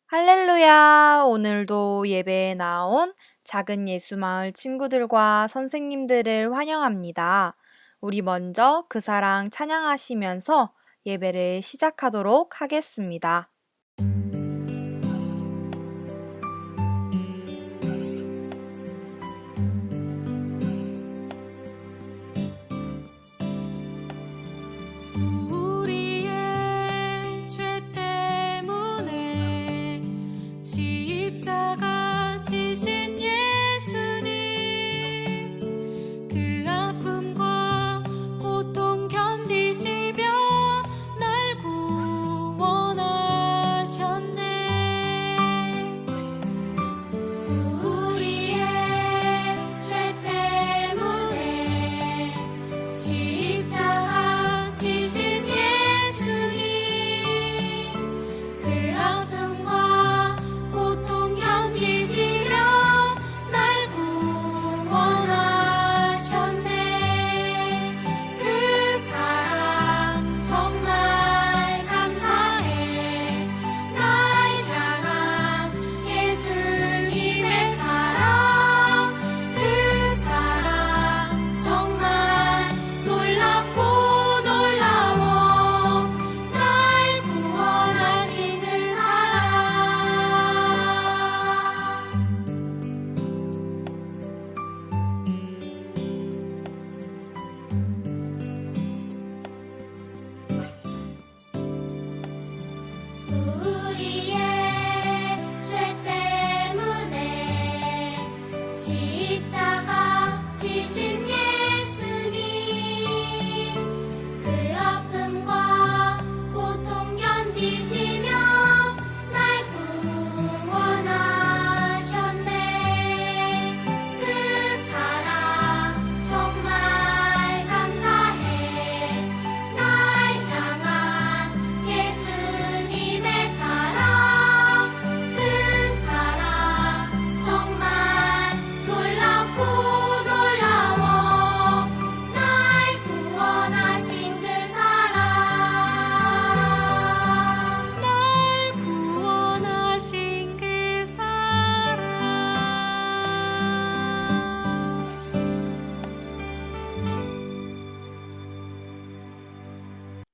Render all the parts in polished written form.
할렐루야! 오늘도 예배에 나온 작은 예수마을 친구들과 선생님들을 환영합니다. 우리 먼저 그 사랑 찬양하시면서 예배를 시작하도록 하겠습니다. 우리의 죄 때문에 십자가 지신 예수님, 그 아픔과 고통 견디시며 날 구원하셨네. 우리의 죄 때문에 십자가 지신 예수님, 그 아픔과 고통 견디시며 날 구원하셨네. 그 사랑 정말 감사해. 날 향한 예수님의 사랑, 그 사랑 정말 놀랍고 놀라워. 날 구원하신 그 사랑. 우리의 죄 때문에 십자가 지신 예수님, 그 아픔과 고통 견디시며 날 구원하셨네. 그 사랑 정말 감사해. 날 향한 예수님의 사랑, 그 사랑 정말 놀랍고 놀라워. 날 구원하신 그 사랑, 날 구원하신 그 사랑.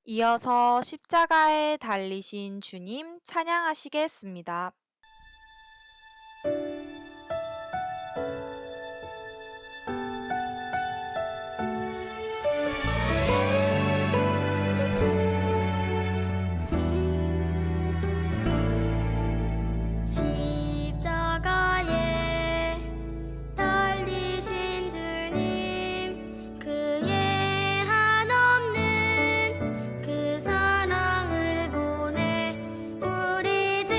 이어서 십자가에 달리신 주님 찬양하시겠습니다. 십자가에 달리신 주님, 그의 한없는 그 사랑을 보내 우리 죄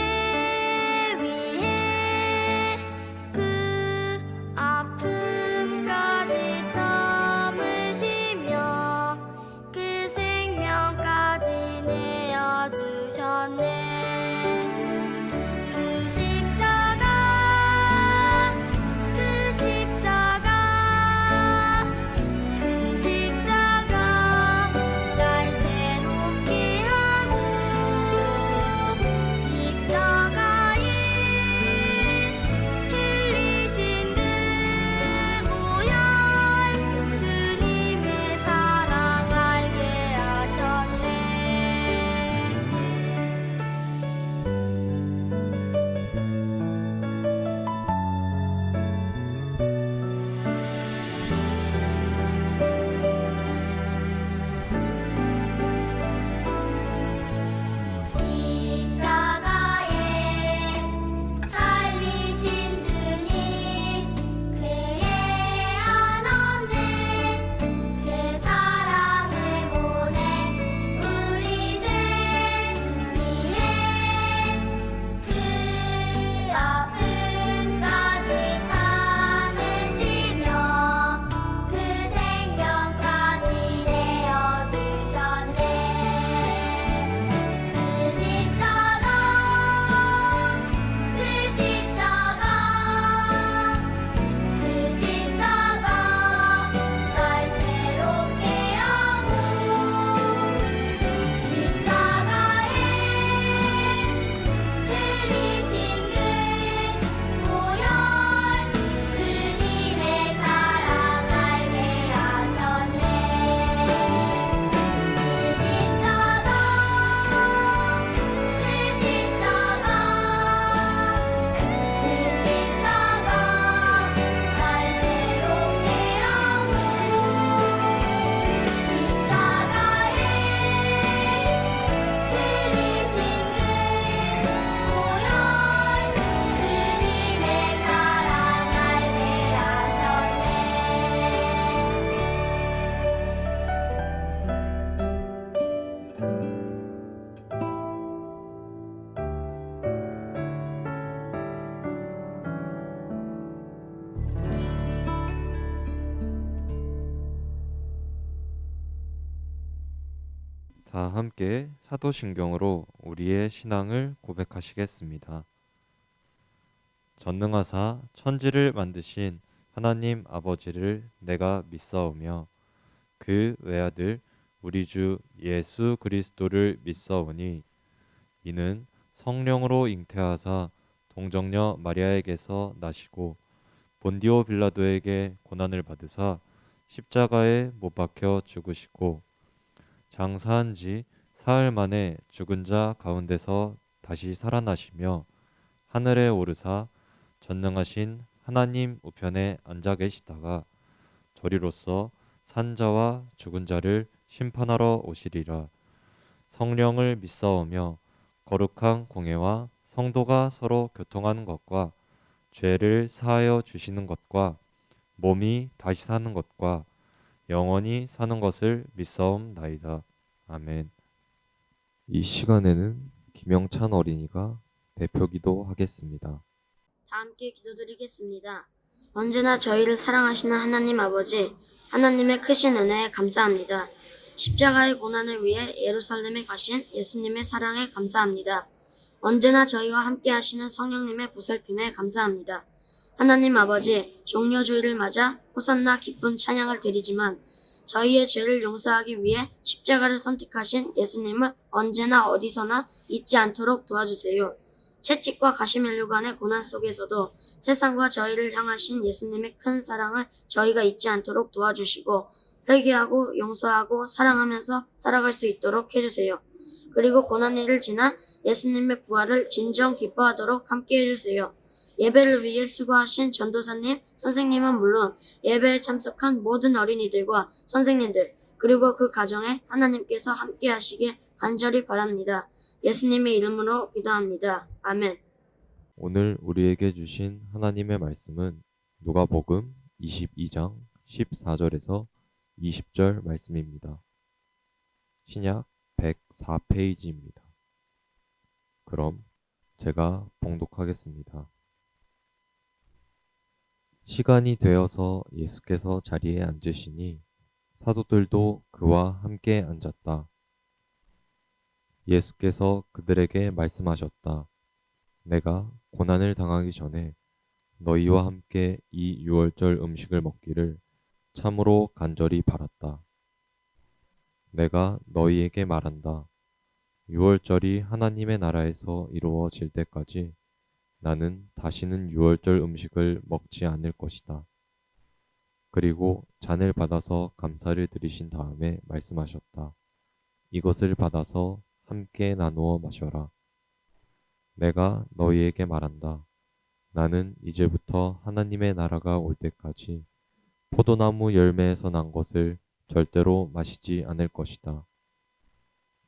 위해 그 아픔까지 참으시며 그 생명까지 내어주셨네. 그 십자가, 그 십자가, 그 십자가 날 새롭게 하고, 십자가에 흘리신 그 보혈, 주님의 사랑 알게 하셨네. 다 함께 사도신경으로 우리의 신앙을 고백하시겠습니다. 전능하사 천지를 만드신 하나님 아버지를 내가 믿사오며 그 외아들 우리 주 예수 그리스도를 믿사오니 이는 성령으로 잉태하사 동정녀 마리아에게서 나시고 본디오 빌라도에게 고난을 받으사 십자가에 못 박혀 죽으시고 장사한 지 사흘 만에 죽은 자 가운데서 다시 살아나시며 하늘에 오르사 전능하신 하나님 우편에 앉아 계시다가 저리로서 산 자와 죽은 자를 심판하러 오시리라. 성령을 믿사오며 거룩한 공회와 성도가 서로 교통하는 것과 죄를 사하여 주시는 것과 몸이 다시 사는 것과 영원히 사는 것을 믿사옵나이다. 아멘. 이 시간에는 김영찬 어린이가 대표기도 하겠습니다. 다 함께 기도드리겠습니다. 언제나 저희를 사랑하시는 하나님 아버지, 하나님의 크신 은혜에 감사합니다. 십자가의 고난을 위해 예루살렘에 가신 예수님의 사랑에 감사합니다. 언제나 저희와 함께 하시는 성령님의 보살핌에 감사합니다. 하나님 아버지, 종려주의를 맞아 호산나 기쁜 찬양을 드리지만 저희의 죄를 용서하기 위해 십자가를 선택하신 예수님을 언제나 어디서나 잊지 않도록 도와주세요. 채찍과 가시면류관의 고난 속에서도 세상과 저희를 향하신 예수님의 큰 사랑을 저희가 잊지 않도록 도와주시고 회개하고 용서하고 사랑하면서 살아갈 수 있도록 해주세요. 그리고 고난일을 지나 예수님의 부활을 진정 기뻐하도록 함께 해주세요. 예배를 위해 수고하신 전도사님, 선생님은 물론 예배에 참석한 모든 어린이들과 선생님들 그리고 그 가정에 하나님께서 함께 하시길 간절히 바랍니다. 예수님의 이름으로 기도합니다. 아멘. 오늘 우리에게 주신 하나님의 말씀은 누가복음 22장 14절에서 20절 말씀입니다. 신약 104페이지입니다. 그럼 제가 봉독하겠습니다. 시간이 되어서 예수께서 자리에 앉으시니 사도들도 그와 함께 앉았다. 예수께서 그들에게 말씀하셨다. 내가 고난을 당하기 전에 너희와 함께 이 유월절 음식을 먹기를 참으로 간절히 바랐다. 내가 너희에게 말한다. 유월절이 하나님의 나라에서 이루어질 때까지 나는 다시는 유월절 음식을 먹지 않을 것이다. 그리고 잔을 받아서 감사를 드리신 다음에 말씀하셨다. 이것을 받아서 함께 나누어 마셔라. 내가 너희에게 말한다. 나는 이제부터 하나님의 나라가 올 때까지 포도나무 열매에서 난 것을 절대로 마시지 않을 것이다.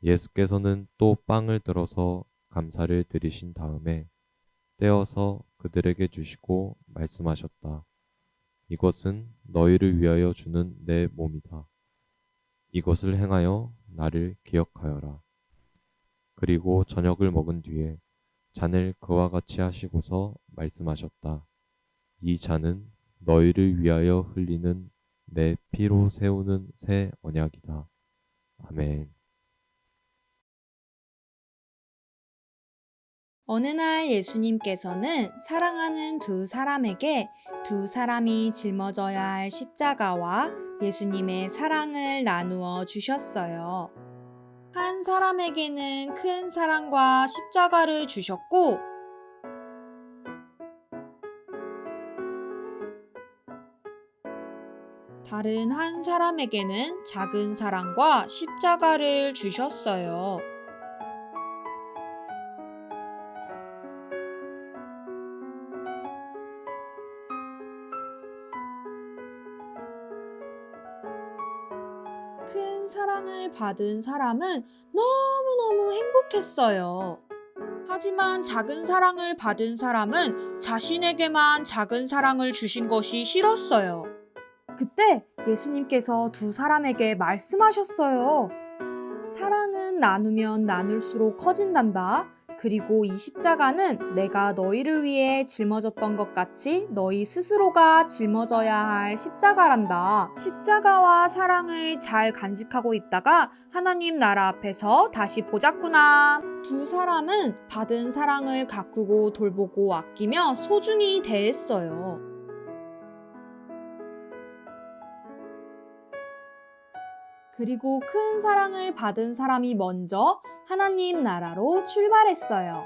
예수께서는 또 빵을 들어서 감사를 드리신 다음에 떼어서 그들에게 주시고 말씀하셨다. 이것은 너희를 위하여 주는 내 몸이다. 이것을 행하여 나를 기억하여라. 그리고 저녁을 먹은 뒤에 잔을 그와 같이 하시고서 말씀하셨다. 이 잔은 너희를 위하여 흘리는 내 피로 세우는 새 언약이다. 아멘. 어느 날 예수님께서는 사랑하는 두 사람에게 두 사람이 짊어져야 할 십자가와 예수님의 사랑을 나누어 주셨어요. 한 사람에게는 큰 사랑과 십자가를 주셨고, 다른 한 사람에게는 작은 사랑과 십자가를 주셨어요. 큰 사랑을 받은 사람은 너무너무 행복했어요. 하지만 작은 사랑을 받은 사람은 자신에게만 작은 사랑을 주신 것이 싫었어요. 그때 예수님께서 두 사람에게 말씀하셨어요. 사랑은 나누면 나눌수록 커진단다. 그리고 이 십자가는 내가 너희를 위해 짊어졌던 것 같이 너희 스스로가 짊어져야 할 십자가란다. 십자가와 사랑을 잘 간직하고 있다가 하나님 나라 앞에서 다시 보자꾸나. 두 사람은 받은 사랑을 가꾸고 돌보고 아끼며 소중히 대했어요. 그리고 큰 사랑을 받은 사람이 먼저 하나님 나라로 출발했어요.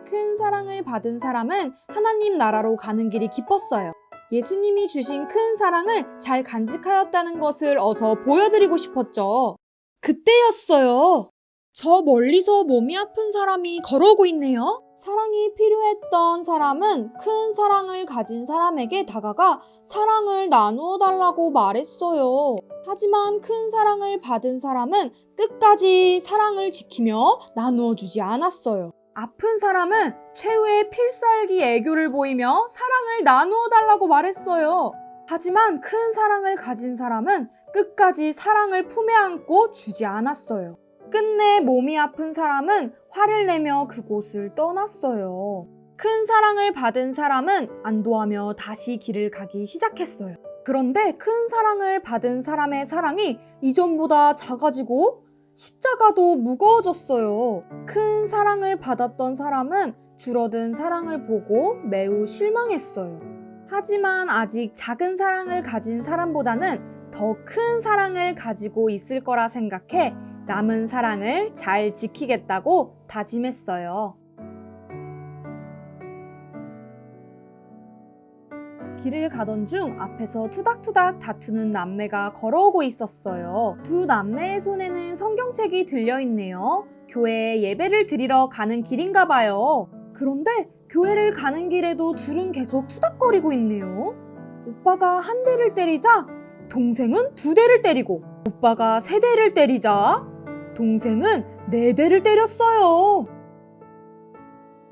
큰 사랑을 받은 사람은 하나님 나라로 가는 길이 기뻤어요. 예수님이 주신 큰 사랑을 잘 간직하였다는 것을 어서 보여드리고 싶었죠. 그때였어요. 저 멀리서 몸이 아픈 사람이 걸어오고 있네요. 사랑이 필요했던 사람은 큰 사랑을 가진 사람에게 다가가 사랑을 나누어 달라고 말했어요. 하지만 큰 사랑을 받은 사람은 끝까지 사랑을 지키며 나누어 주지 않았어요. 아픈 사람은 최후의 필살기 애교를 보이며 사랑을 나누어 달라고 말했어요. 하지만 큰 사랑을 가진 사람은 끝까지 사랑을 품에 안고 주지 않았어요. 끝내 몸이 아픈 사람은 화를 내며 그곳을 떠났어요. 큰 사랑을 받은 사람은 안도하며 다시 길을 가기 시작했어요. 그런데 큰 사랑을 받은 사람의 사랑이 이전보다 작아지고 십자가도 무거워졌어요. 큰 사랑을 받았던 사람은 줄어든 사랑을 보고 매우 실망했어요. 하지만 아직 작은 사랑을 가진 사람보다는 더 큰 사랑을 가지고 있을 거라 생각해 남은 사랑을 잘 지키겠다고 다짐했어요. 길을 가던 중 앞에서 투닥투닥 다투는 남매가 걸어오고 있었어요. 두 남매의 손에는 성경책이 들려있네요. 교회에 예배를 드리러 가는 길인가 봐요. 그런데 교회를 가는 길에도 둘은 계속 투닥거리고 있네요. 오빠가 한 대를 때리자 동생은 두 대를 때리고, 오빠가 세 대를 때리자 동생은 네 대를 때렸어요.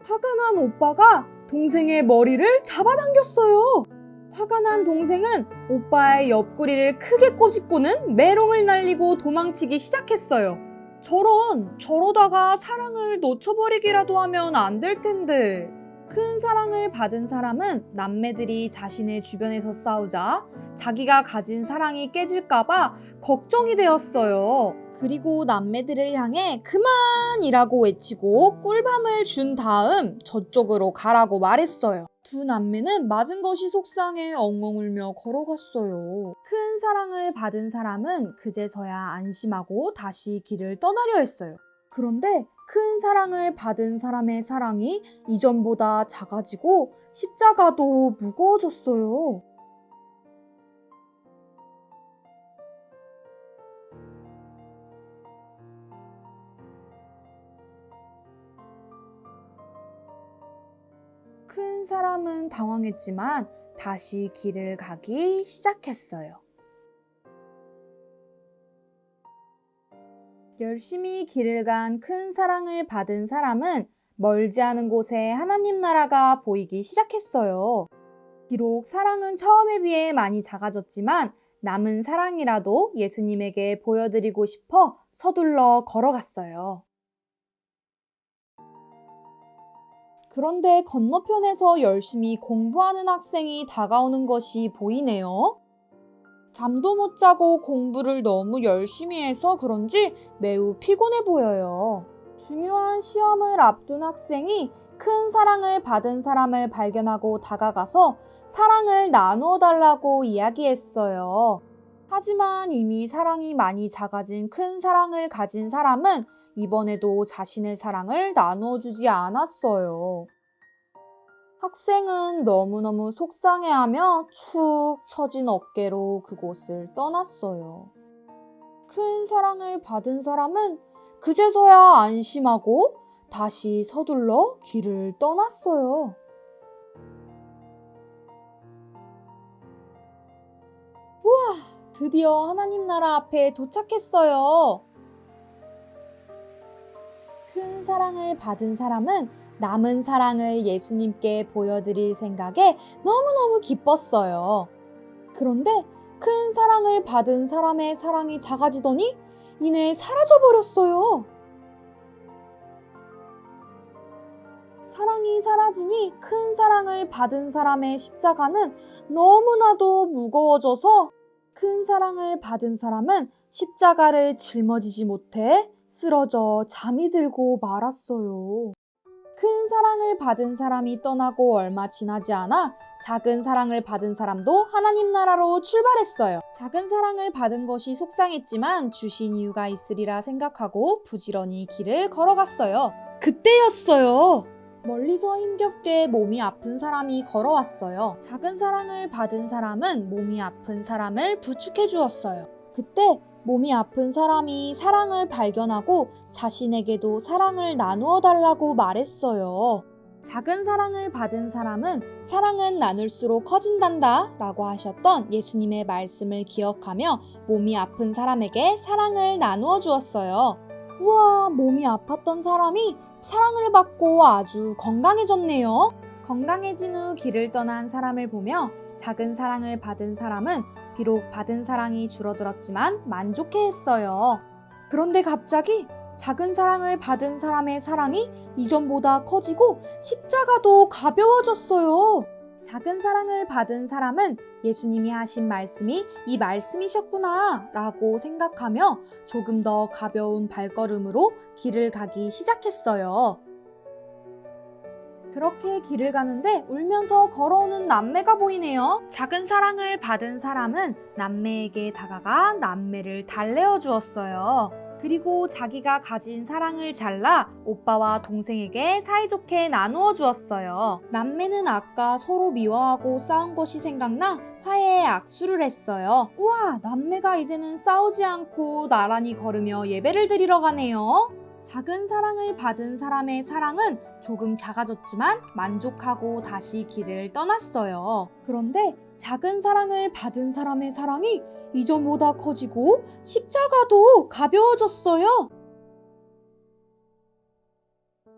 화가 난 오빠가 동생의 머리를 잡아당겼어요. 화가 난 동생은 오빠의 옆구리를 크게 꼬집고는 메롱을 날리고 도망치기 시작했어요. 저러다가 사랑을 놓쳐버리기라도 하면 안 될 텐데. 큰 사랑을 받은 사람은 남매들이 자신의 주변에서 싸우자 자기가 가진 사랑이 깨질까봐 걱정이 되었어요. 그리고 남매들을 향해 그만이라고 외치고 꿀밤을 준 다음 저쪽으로 가라고 말했어요. 두 남매는 맞은 것이 속상해 엉엉 울며 걸어갔어요. 큰 사랑을 받은 사람은 그제서야 안심하고 다시 길을 떠나려 했어요. 그런데 큰 사랑을 받은 사람의 사랑이 이전보다 작아지고 십자가도 무거워졌어요. 큰 사람은 당황했지만 다시 길을 가기 시작했어요. 열심히 길을 간 큰 사랑을 받은 사람은 멀지 않은 곳에 하나님 나라가 보이기 시작했어요. 비록 사랑은 처음에 비해 많이 작아졌지만 남은 사랑이라도 예수님에게 보여드리고 싶어 서둘러 걸어갔어요. 그런데 건너편에서 열심히 공부하는 학생이 다가오는 것이 보이네요. 잠도 못 자고 공부를 너무 열심히 해서 그런지 매우 피곤해 보여요. 중요한 시험을 앞둔 학생이 큰 사랑을 받은 사람을 발견하고 다가가서 사랑을 나누어 달라고 이야기했어요. 하지만 이미 사랑이 많이 작아진 큰 사랑을 가진 사람은 이번에도 자신의 사랑을 나누어 주지 않았어요. 학생은 너무너무 속상해하며 축 처진 어깨로 그곳을 떠났어요. 큰 사랑을 받은 사람은 그제서야 안심하고 다시 서둘러 길을 떠났어요. 우와, 드디어 하나님 나라 앞에 도착했어요. 큰 사랑을 받은 사람은 남은 사랑을 예수님께 보여드릴 생각에 너무너무 기뻤어요. 그런데 큰 사랑을 받은 사람의 사랑이 작아지더니 이내 사라져버렸어요. 사랑이 사라지니 큰 사랑을 받은 사람의 십자가는 너무나도 무거워져서 큰 사랑을 받은 사람은 십자가를 짊어지지 못해 쓰러져 잠이 들고 말았어요. 큰 사랑을 받은 사람이 떠나고 얼마 지나지 않아 작은 사랑을 받은 사람도 하나님 나라로 출발했어요. 작은 사랑을 받은 것이 속상했지만 주신 이유가 있으리라 생각하고 부지런히 길을 걸어갔어요. 그때였어요. 멀리서 힘겹게 몸이 아픈 사람이 걸어왔어요. 작은 사랑을 받은 사람은 몸이 아픈 사람을 부축해 주었어요. 그때 몸이 아픈 사람이 사랑을 발견하고 자신에게도 사랑을 나누어 달라고 말했어요. 작은 사랑을 받은 사람은 사랑은 나눌수록 커진단다 라고 하셨던 예수님의 말씀을 기억하며 몸이 아픈 사람에게 사랑을 나누어 주었어요. 우와, 몸이 아팠던 사람이 사랑을 받고 아주 건강해졌네요. 건강해진 후 길을 떠난 사람을 보며 작은 사랑을 받은 사람은 비록 받은 사랑이 줄어들었지만 만족해했어요. 그런데 갑자기 작은 사랑을 받은 사람의 사랑이 이전보다 커지고 십자가도 가벼워졌어요. 작은 사랑을 받은 사람은 예수님이 하신 말씀이 이 말씀이셨구나 라고 생각하며 조금 더 가벼운 발걸음으로 길을 가기 시작했어요. 그렇게 길을 가는데 울면서 걸어오는 남매가 보이네요. 작은 사랑을 받은 사람은 남매에게 다가가 남매를 달래어 주었어요. 그리고 자기가 가진 사랑을 잘라 오빠와 동생에게 사이좋게 나누어 주었어요. 남매는 아까 서로 미워하고 싸운 것이 생각나 화해의 악수를 했어요. 우와, 남매가 이제는 싸우지 않고 나란히 걸으며 예배를 드리러 가네요. 작은 사랑을 받은 사람의 사랑은 조금 작아졌지만 만족하고 다시 길을 떠났어요. 그런데 작은 사랑을 받은 사람의 사랑이 이전보다 커지고 십자가도 가벼워졌어요.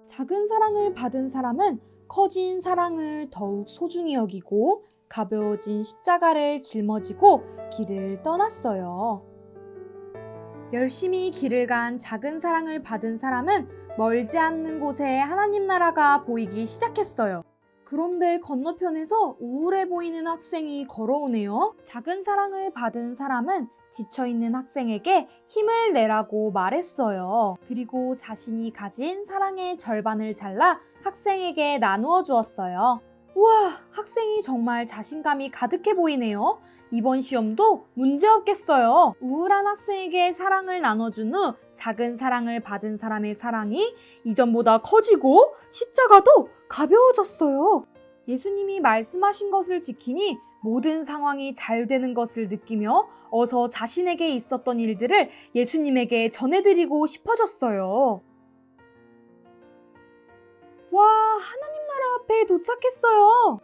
작은 사랑을 받은 사람은 커진 사랑을 더욱 소중히 여기고 가벼워진 십자가를 짊어지고 길을 떠났어요. 열심히 길을 간 작은 사랑을 받은 사람은 멀지 않는 곳에 하나님 나라가 보이기 시작했어요. 그런데 건너편에서 우울해 보이는 학생이 걸어오네요. 작은 사랑을 받은 사람은 지쳐있는 학생에게 힘을 내라고 말했어요. 그리고 자신이 가진 사랑의 절반을 잘라 학생에게 나누어 주었어요. 우와, 학생이 정말 자신감이 가득해 보이네요. 이번 시험도 문제없겠어요. 우울한 학생에게 사랑을 나눠준 후 작은 사랑을 받은 사람의 사랑이 이전보다 커지고 십자가도 가벼워졌어요. 예수님이 말씀하신 것을 지키니 모든 상황이 잘 되는 것을 느끼며 어서 자신에게 있었던 일들을 예수님에게 전해드리고 싶어졌어요. 와, 하나님 나라 앞에 도착했어요.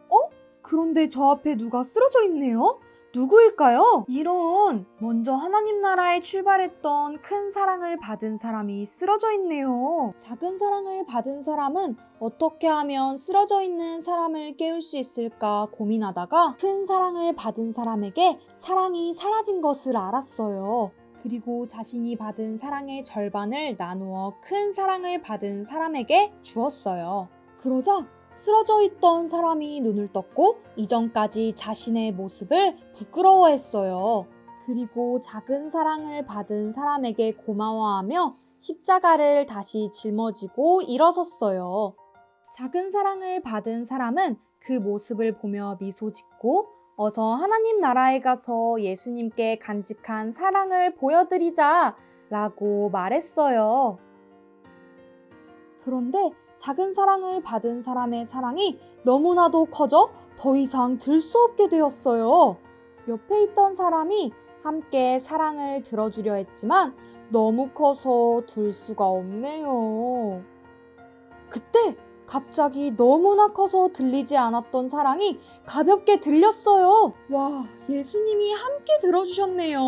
그런데 저 앞에 누가 쓰러져 있네요? 누구일까요? 이런, 먼저 하나님 나라에 출발했던 큰 사랑을 받은 사람이 쓰러져 있네요. 작은 사랑을 받은 사람은 어떻게 하면 쓰러져 있는 사람을 깨울 수 있을까 고민하다가 큰 사랑을 받은 사람에게 사랑이 사라진 것을 알았어요. 그리고 자신이 받은 사랑의 절반을 나누어 큰 사랑을 받은 사람에게 주었어요. 그러자 쓰러져 있던 사람이 눈을 떴고 이전까지 자신의 모습을 부끄러워했어요. 그리고 작은 사랑을 받은 사람에게 고마워하며 십자가를 다시 짊어지고 일어섰어요. 작은 사랑을 받은 사람은 그 모습을 보며 미소 짓고 어서 하나님 나라에 가서 예수님께 간직한 사랑을 보여드리자 라고 말했어요. 그런데 작은 사랑을 받은 사람의 사랑이 너무나도 커져 더 이상 들 수 없게 되었어요. 옆에 있던 사람이 함께 사랑을 들어주려 했지만 너무 커서 들 수가 없네요. 그때 갑자기 너무나 커서 들리지 않았던 사랑이 가볍게 들렸어요. 와, 예수님이 함께 들어주셨네요.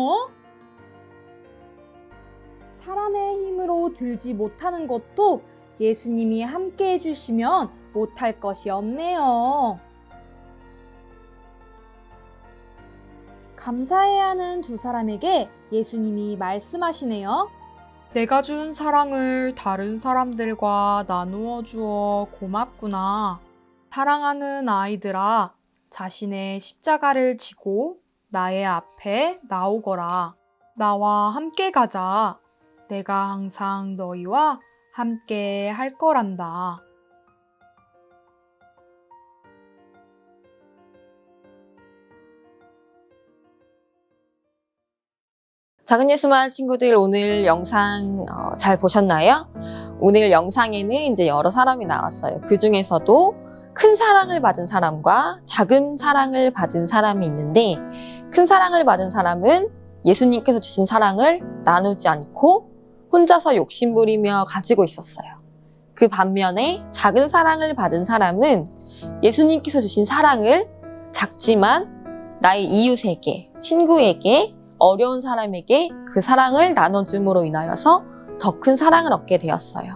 사람의 힘으로 들지 못하는 것도 예수님이 함께 해주시면 못할 것이 없네요. 감사해야 하는 두 사람에게 예수님이 말씀하시네요. 내가 준 사랑을 다른 사람들과 나누어 주어 고맙구나. 사랑하는 아이들아, 자신의 십자가를 지고 나의 앞에 나오거라. 나와 함께 가자. 내가 항상 너희와 함께 할 거란다. 작은 예수마을 친구들, 오늘 영상 잘 보셨나요? 오늘 영상에는 이제 여러 사람이 나왔어요. 그 중에서도 큰 사랑을 받은 사람과 작은 사랑을 받은 사람이 있는데, 큰 사랑을 받은 사람은 예수님께서 주신 사랑을 나누지 않고 혼자서 욕심부리며 가지고 있었어요. 그 반면에 작은 사랑을 받은 사람은 예수님께서 주신 사랑을 작지만 나의 이웃에게, 친구에게, 어려운 사람에게 그 사랑을 나눠줌으로 인하여서 더 큰 사랑을 얻게 되었어요.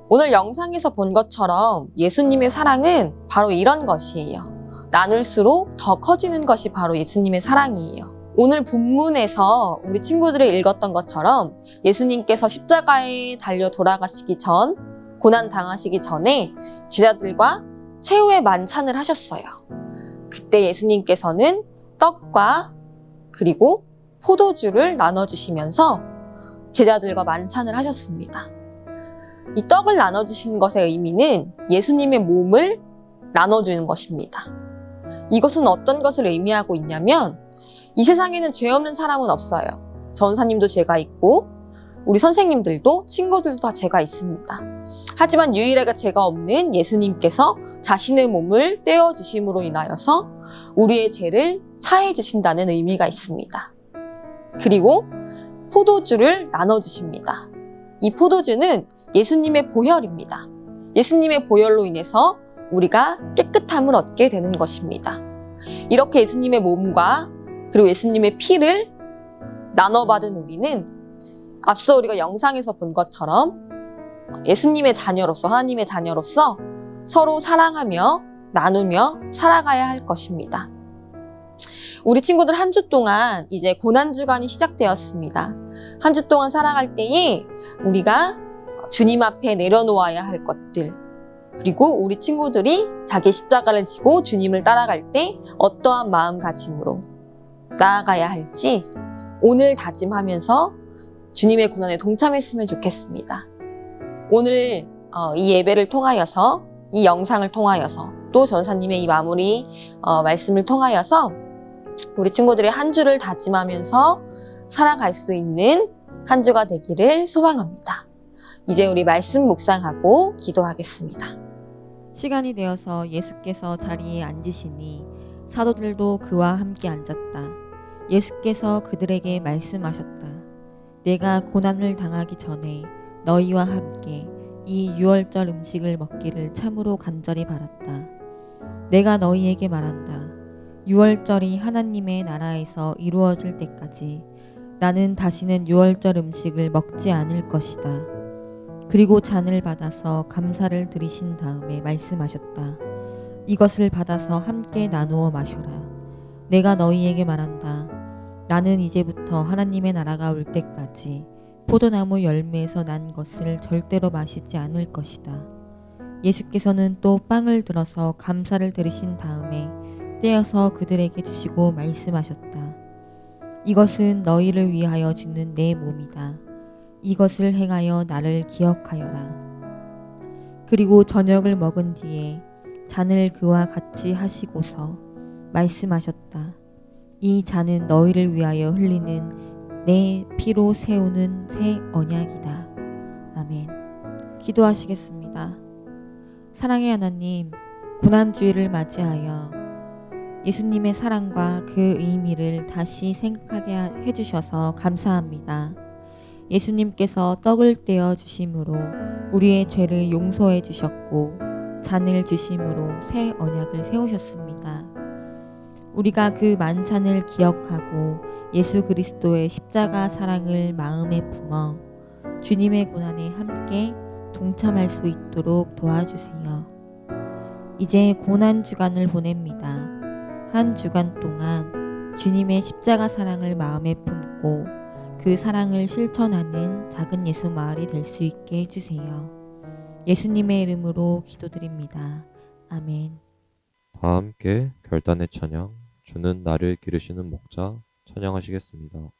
오늘 영상에서 본 것처럼 예수님의 사랑은 바로 이런 것이에요. 나눌수록 더 커지는 것이 바로 예수님의 사랑이에요. 오늘 본문에서 우리 친구들이 읽었던 것처럼 예수님께서 십자가에 달려 돌아가시기 전, 고난 당하시기 전에 제자들과 최후의 만찬을 하셨어요. 그때 예수님께서는 떡과 그리고 포도주를 나눠주시면서 제자들과 만찬을 하셨습니다. 이 떡을 나눠주시는 것의 의미는 예수님의 몸을 나눠주는 것입니다. 이것은 어떤 것을 의미하고 있냐면, 이 세상에는 죄 없는 사람은 없어요. 전사님도 죄가 있고 우리 선생님들도 친구들도 다 죄가 있습니다. 하지만 유일하게 죄가 없는 예수님께서 자신의 몸을 떼어주심으로 인하여서 우리의 죄를 사해 주신다는 의미가 있습니다. 그리고 포도주를 나눠주십니다. 이 포도주는 예수님의 보혈입니다. 예수님의 보혈로 인해서 우리가 깨끗함을 얻게 되는 것입니다. 이렇게 예수님의 몸과 그리고 예수님의 피를 나눠받은 우리는 앞서 우리가 영상에서 본 것처럼 예수님의 자녀로서, 하나님의 자녀로서 서로 사랑하며 나누며 살아가야 할 것입니다. 우리 친구들 한 주 동안 이제 고난주간이 시작되었습니다. 한 주 동안 살아갈 때에 우리가 주님 앞에 내려놓아야 할 것들, 그리고 우리 친구들이 자기 십자가를 지고 주님을 따라갈 때 어떠한 마음가짐으로 나아가야 할지 오늘 다짐하면서 주님의 고난에 동참했으면 좋겠습니다. 오늘 이 예배를 통하여서, 이 영상을 통하여서, 또 전사님의 이 마무리 말씀을 통하여서 우리 친구들의 한 주를 다짐하면서 살아갈 수 있는 한 주가 되기를 소망합니다. 이제 우리 말씀 묵상하고 기도하겠습니다. 시간이 되어서 예수께서 자리에 앉으시니 사도들도 그와 함께 앉았다. 예수께서 그들에게 말씀하셨다. 내가 고난을 당하기 전에 너희와 함께 이 유월절 음식을 먹기를 참으로 간절히 바랐다. 내가 너희에게 말한다. 유월절이 하나님의 나라에서 이루어질 때까지 나는 다시는 유월절 음식을 먹지 않을 것이다. 그리고 잔을 받아서 감사를 드리신 다음에 말씀하셨다. 이것을 받아서 함께 나누어 마셔라. 내가 너희에게 말한다. 나는 이제부터 하나님의 나라가 올 때까지 포도나무 열매에서 난 것을 절대로 마시지 않을 것이다. 예수께서는 또 빵을 들어서 감사를 드리신 다음에 떼어서 그들에게 주시고 말씀하셨다. 이것은 너희를 위하여 주는 내 몸이다. 이것을 행하여 나를 기억하여라. 그리고 저녁을 먹은 뒤에 잔을 그와 같이 하시고서 말씀하셨다. 이 잔은 너희를 위하여 흘리는 내 피로 세우는 새 언약이다. 아멘. 기도하시겠습니다. 사랑의 하나님, 고난주일을 맞이하여 예수님의 사랑과 그 의미를 다시 생각하게 해주셔서 감사합니다. 예수님께서 떡을 떼어 주심으로 우리의 죄를 용서해 주셨고 잔을 주심으로 새 언약을 세우셨습니다. 우리가 그 만찬을 기억하고 예수 그리스도의 십자가 사랑을 마음에 품어 주님의 고난에 함께 동참할 수 있도록 도와주세요. 이제 고난 주간을 보냅니다. 한 주간 동안 주님의 십자가 사랑을 마음에 품고 그 사랑을 실천하는 작은 예수 마을이 될 수 있게 해주세요. 예수님의 이름으로 기도드립니다. 아멘. 다 함께 결단의 찬양, 주는 나를 기르시는 목자 찬양하시겠습니다.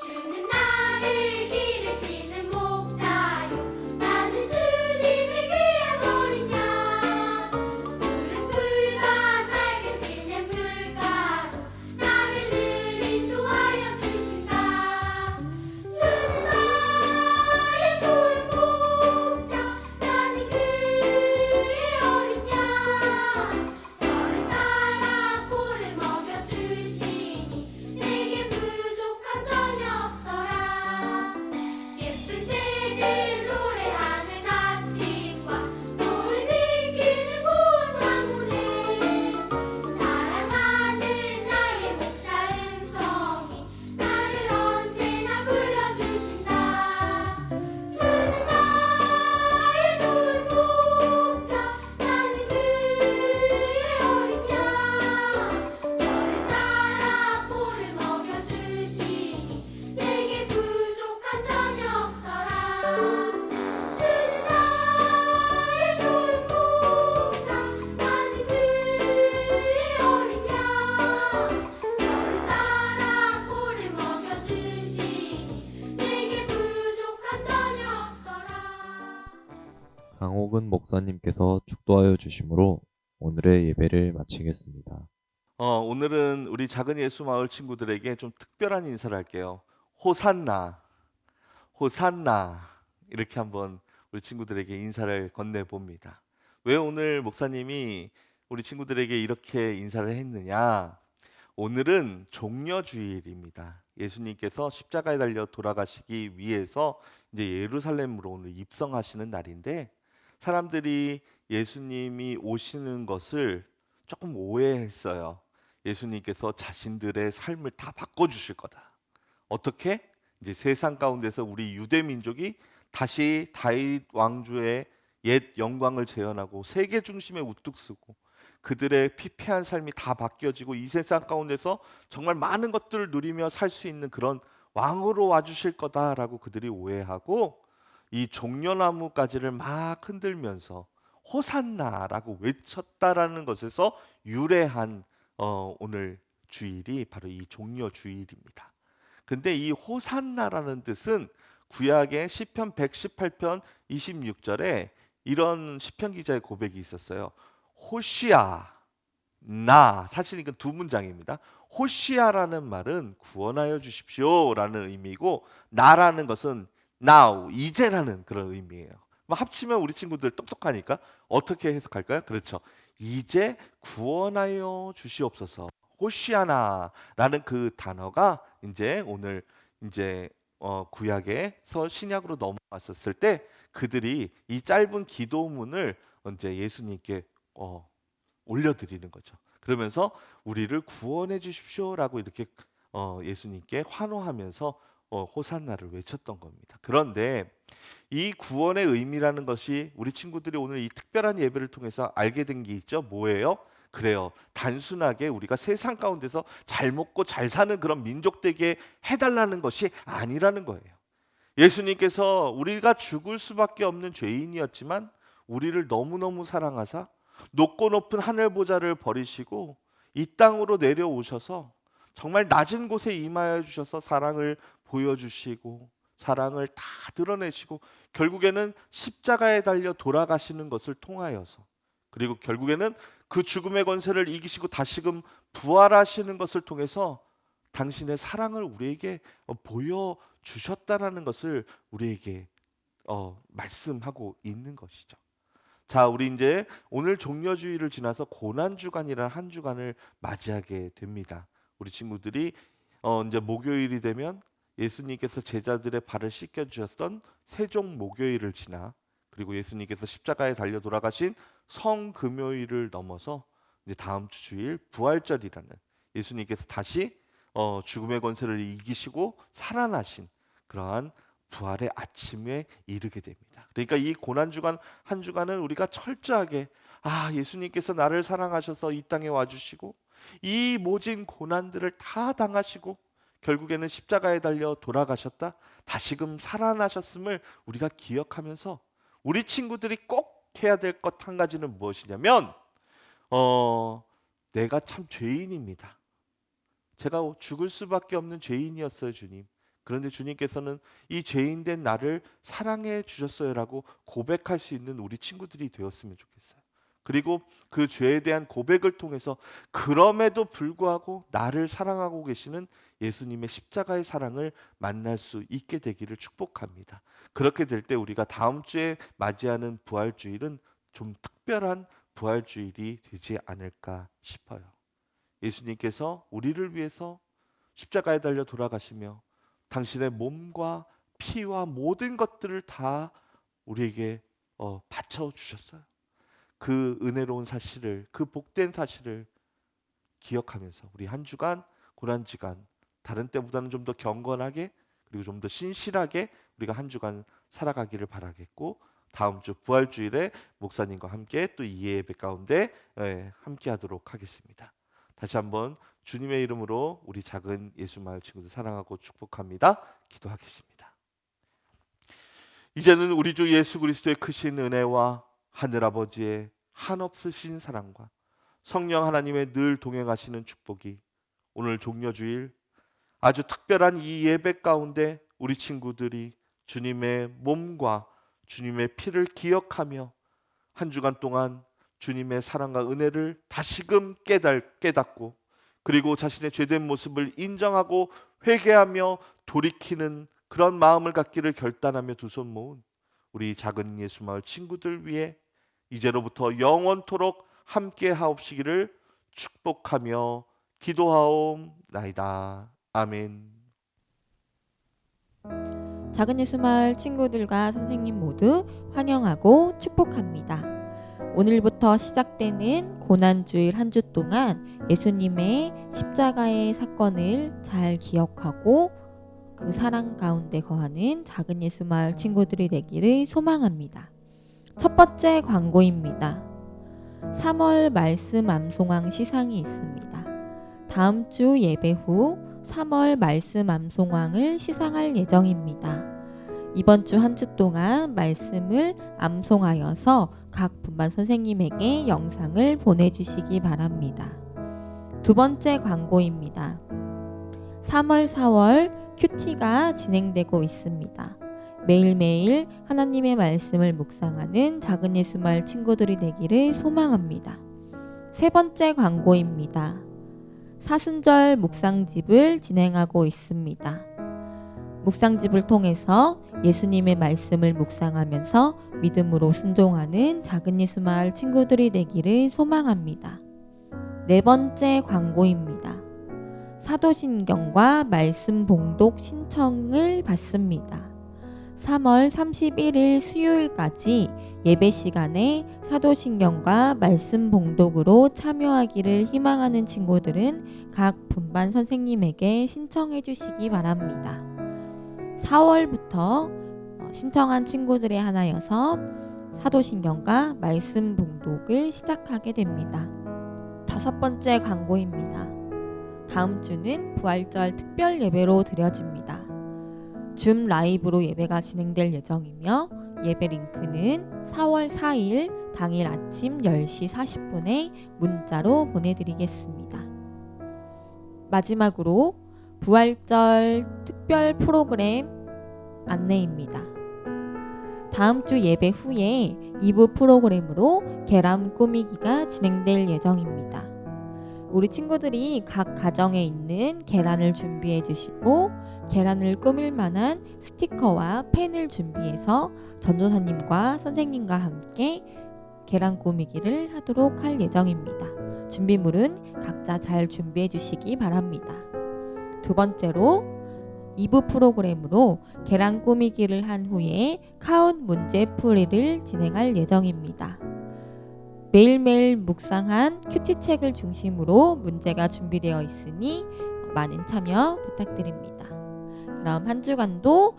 주는 나를 기르시는 목자요 나는 주님의 귀한 어린 양 푸른 풀밭 맑은 시냇 물가로 나를 늘 인도하여 주신다 주는 나의 좋은 목자 나는 그의 어린 양 저를 따라 꼴을 먹여주시니 내게 부족함 전혀 없어라 예쁜 새들 노래하는 아침과 노을 비키는 고운 황혼에 사랑하는 나의 목자 음성이 나를 언제나 불러주신다 주는 나의 좋은 목자 나는 그의 어린 양 저를 따라 꼴을 먹여주시니 내게 부족함 전혀 없어라 주는 나의 좋은 목자 나는 그의 어린 양 저를 따라 꼴을 먹여주시니 내게 부족함 전혀 없어라 강옥은 목사님께서 축도하여 주심으로 오늘의 예배를 마치겠습니다. 오늘은 우리 작은 예수 마을 친구들에게 좀 특별한 인사를 할게요. 호산나, 호산나 이렇게 한번 우리 친구들에게 인사를 건네봅니다. 왜 오늘 목사님이 우리 친구들에게 이렇게 인사를 했느냐? 오늘은 종려주일입니다. 예수님께서 십자가에 달려 돌아가시기 위해서 이제 예루살렘으로 오늘 입성하시는 날인데 사람들이 예수님이 오시는 것을 조금 오해했어요. 예수님께서 자신들의 삶을 다 바꿔주실 거다. 어떻게? 이제 세상 가운데서 우리 유대 민족이 다시 다윗 왕조의 옛 영광을 재현하고 세계 중심에 우뚝 서고 그들의 피폐한 삶이 다 바뀌어지고 이 세상 가운데서 정말 많은 것들을 누리며 살 수 있는 그런 왕으로 와주실 거다라고 그들이 오해하고 이 종려나무 가지를 막 흔들면서 호산나라고 외쳤다라는 것에서 유래한 오늘 주일이 바로 이 종려 주일입니다. 근데 이 호산나라는 뜻은 구약의 시편 118편 26절에 이런 시편 기자의 고백이 있었어요. 호시아 나 사실 이건 두 문장입니다. 호시아라는 말은 구원하여 주십시오라는 의미고 나라는 것은 now 이제라는 그런 의미예요. 합치면 우리 친구들 똑똑하니까 어떻게 해석할까요? 그렇죠. 이제 구원하여 주시옵소서. 호시아나라는 그 단어가 이제 오늘 이제 구약에서 신약으로 넘어왔었을 때 그들이 이 짧은 기도문을 이제 예수님께 올려드리는 거죠. 그러면서 우리를 구원해 주십시오라고 이렇게 예수님께 환호하면서 호산나를 외쳤던 겁니다. 그런데 이 구원의 의미라는 것이 우리 친구들이 오늘 이 특별한 예배를 통해서 알게 된 게 있죠. 뭐예요? 그래요. 단순하게 우리가 세상 가운데서 잘 먹고 잘 사는 그런 민족 되게 해달라는 것이 아니라는 거예요. 예수님께서 우리가 죽을 수밖에 없는 죄인이었지만 우리를 너무너무 사랑하사 높고 높은 하늘 보좌를 버리시고 이 땅으로 내려오셔서 정말 낮은 곳에 임하여 주셔서 사랑을 보여주시고 사랑을 다 드러내시고 결국에는 십자가에 달려 돌아가시는 것을 통하여서 그리고 결국에는 그 죽음의 권세를 이기시고 다시금 부활하시는 것을 통해서 당신의 사랑을 우리에게 보여주셨다라는 것을 우리에게 말씀하고 있는 것이죠. 자, 우리 이제 오늘 종려주일을 지나서 고난주간이라는 한 주간을 맞이하게 됩니다. 우리 친구들이 이제 목요일이 되면 예수님께서 제자들의 발을 씻겨주셨던 세종 목요일을 지나 그리고 예수님께서 십자가에 달려 돌아가신 성금요일을 넘어서 이제 다음 주 주일 부활절이라는 예수님께서 다시 죽음의 권세를 이기시고 살아나신 그러한 부활의 아침에 이르게 됩니다. 그러니까 이 고난 주간 한 주간은 우리가 철저하게 예수님께서 나를 사랑하셔서 이 땅에 와주시고 이 모진 고난들을 다 당하시고 결국에는 십자가에 달려 돌아가셨다 다시금 살아나셨음을 우리가 기억하면서 우리 친구들이 꼭 해야 될 것 한 가지는 무엇이냐면 내가 참 죄인입니다. 제가 죽을 수밖에 없는 죄인이었어요, 주님. 그런데 주님께서는 이 죄인된 나를 사랑해 주셨어요라고 고백할 수 있는 우리 친구들이 되었으면 좋겠어요. 그리고 그 죄에 대한 고백을 통해서 그럼에도 불구하고 나를 사랑하고 계시는 예수님의 십자가의 사랑을 만날 수 있게 되기를 축복합니다. 그렇게 될 때 우리가 다음 주에 맞이하는 부활주일은 좀 특별한 부활주일이 되지 않을까 싶어요. 예수님께서 우리를 위해서 십자가에 달려 돌아가시며 당신의 몸과 피와 모든 것들을 다 우리에게 바쳐 주셨어요. 그 은혜로운 사실을, 그 복된 사실을 기억하면서 우리 한 주간 고난주간 다른 때보다는 좀 더 경건하게 그리고 좀 더 신실하게 우리가 한 주간 살아가기를 바라겠고, 다음 주 부활주일에 목사님과 함께 또 이 예배 가운데 함께 하도록 하겠습니다. 다시 한번 주님의 이름으로 우리 작은 예수마을 친구들 사랑하고 축복합니다. 기도하겠습니다. 이제는 우리 주 예수 그리스도의 크신 은혜와 하늘아버지의 한없으신 사랑과 성령 하나님의 늘 동행하시는 축복이 오늘 종려주일 아주 특별한 이 예배 가운데 우리 친구들이 주님의 몸과 주님의 피를 기억하며 한 주간 동안 주님의 사랑과 은혜를 다시금 깨닫고 그리고 자신의 죄된 모습을 인정하고 회개하며 돌이키는 그런 마음을 갖기를 결단하며 두 손 모은 우리 작은 예수마을 친구들 위해 이제로부터 영원토록 함께 하옵시기를 축복하며 기도하옵나이다. 아멘. 작은 예수마을 친구들과 선생님 모두 환영하고 축복합니다. 오늘부터 시작되는 고난주일 한 주 동안 예수님의 십자가의 사건을 잘 기억하고 그 사랑 가운데 거하는 작은 예수마을 친구들이 되기를 소망합니다. 첫 번째 광고입니다. 3월 말씀 암송왕 시상이 있습니다. 다음 주 예배 후 3월 말씀 암송왕을 시상할 예정입니다. 이번 주 한 주 동안 말씀을 암송하여서 각 분반 선생님에게 영상을 보내주시기 바랍니다. 두 번째 광고입니다. 3월, 4월 큐티가 진행되고 있습니다. 매일매일 하나님의 말씀을 묵상하는 작은 예수마을 친구들이 되기를 소망합니다. 세 번째 광고입니다. 사순절 묵상집을 진행하고 있습니다. 묵상집을 통해서 예수님의 말씀을 묵상하면서 믿음으로 순종하는 작은 예수마을 친구들이 되기를 소망합니다. 네 번째 광고입니다. 사도신경과 말씀 봉독 신청을 받습니다. 3월 31일 수요일까지 예배 시간에 사도신경과 말씀 봉독으로 참여하기를 희망하는 친구들은 각 분반 선생님에게 신청해 주시기 바랍니다. 4월부터 신청한 친구들에 한하여서 사도신경과 말씀 봉독을 시작하게 됩니다. 다섯 번째 광고입니다. 다음 주는 부활절 특별 예배로 드려집니다. 줌 라이브로 예배가 진행될 예정이며 예배 링크는 4월 4일 당일 아침 10시 40분에 문자로 보내드리겠습니다. 마지막으로 부활절 특별 프로그램 안내입니다. 다음 주 예배 후에 2부 프로그램으로 계란 꾸미기가 진행될 예정입니다. 우리 친구들이 각 가정에 있는 계란을 준비해 주시고 계란을 꾸밀 만한 스티커와 펜을 준비해서 전도사님과 선생님과 함께 계란 꾸미기를 하도록 할 예정입니다. 준비물은 각자 잘 준비해 주시기 바랍니다. 두 번째로 2부 프로그램으로 계란 꾸미기를 한 후에 카운 문제풀이를 진행할 예정입니다. 매일매일 묵상한 큐티책을 중심으로 문제가 준비되어 있으니 많은 참여 부탁드립니다. 그럼 한 주간도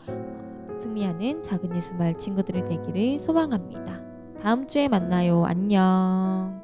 승리하는 작은 예수 마을 친구들이 되기를 소망합니다. 다음 주에 만나요. 안녕.